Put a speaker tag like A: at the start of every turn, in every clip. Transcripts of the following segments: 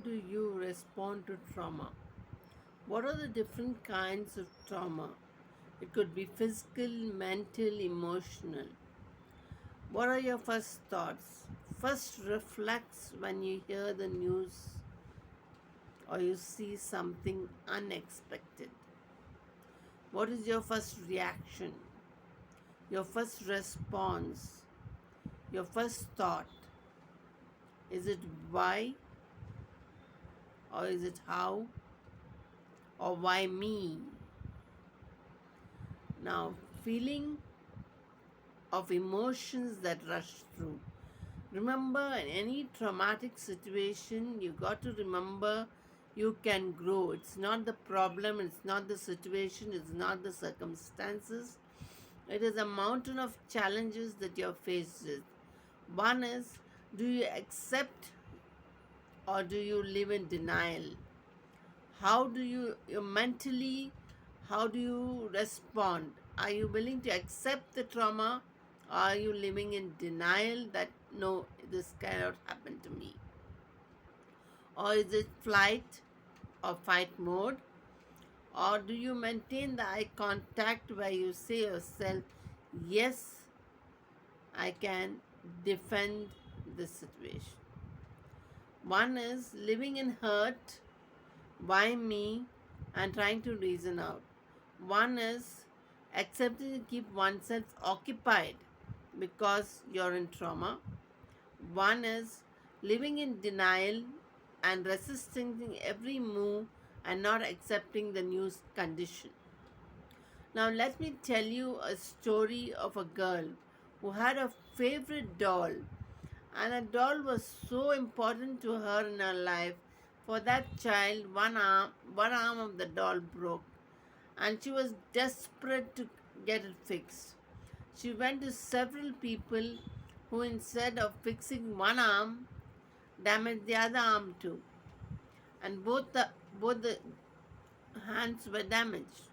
A: do you respond to trauma? What are the different kinds of trauma? It could be physical, mental, emotional. What are your first thoughts? First reflex when you hear the news or you see something unexpected. What is your first reaction? Your first response? Your first thought? Is it why or is it how or why me? Now, feeling of emotions that rush through. Remember, in any traumatic situation, you got to remember you can grow. It's not the problem, it's not the situation, it's not the circumstances. It is a mountain of challenges that you're faced with. One is, do you accept or do you live in denial? How do you mentally, how do you respond? Are you willing to accept the trauma? Are you living in denial that no, this cannot happen to me? Or is it flight or fight mode? Or do you maintain the eye contact where you say yourself, yes, I can defend this situation? One is living in hurt, why me, and trying to reason out. One is accepting to keep oneself occupied because you're in trauma. One is living in denial and resisting every move and not accepting the new condition. Now, let me tell you a story of a girl who had a favorite doll, and a doll was so important to her in her life. For that child, one arm of the doll broke, and she was desperate to get it fixed. She went to several people who, instead of fixing one arm, damaged the other arm too, and both the hands were damaged.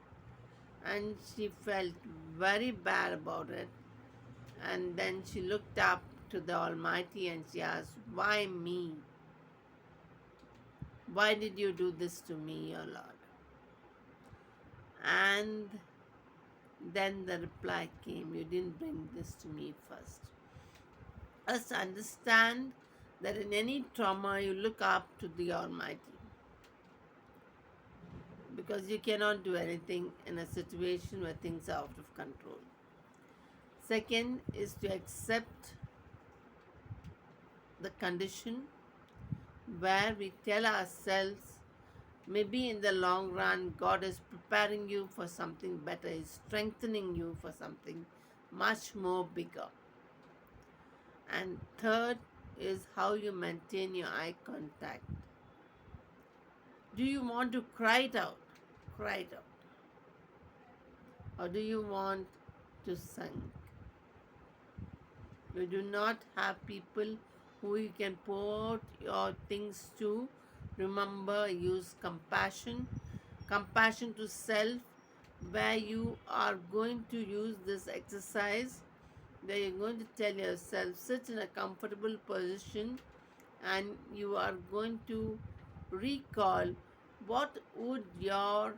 A: And she felt very bad about it. And then she looked up to the Almighty and she asked, "Why me? Why did you do this to me, O Lord?" And then the reply came, "You didn't bring this to me first." Us understand that in any trauma you look up to the Almighty because you cannot do anything in a situation where things are out of control. Second is to accept the condition where we tell ourselves maybe in the long run God is preparing you for something better, is strengthening you for something much more bigger. And third is how you maintain your eye contact. Do you want to cry it out? Cry it out. Or do you want to sink? You do not have people who you can pour out your things to. Remember, use compassion. Compassion to self, where you are going to use this exercise, where you're going to tell yourself, sit in a comfortable position, and you are going to recall what would your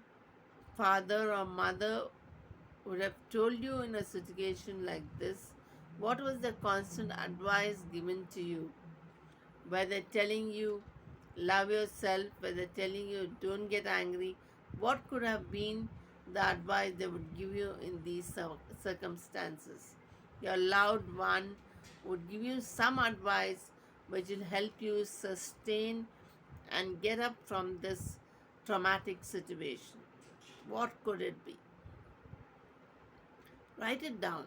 A: father or mother would have told you in a situation like this. What was the constant advice given to you? Whether telling you love yourself, whether telling you don't get angry, what could have been the advice they would give you in these circumstances? Your loved one would give you some advice which will help you sustain and get up from this traumatic situation. What could it be? Write it down.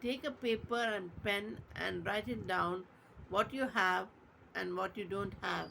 A: Take a paper and pen and write it down what you have and what you don't have.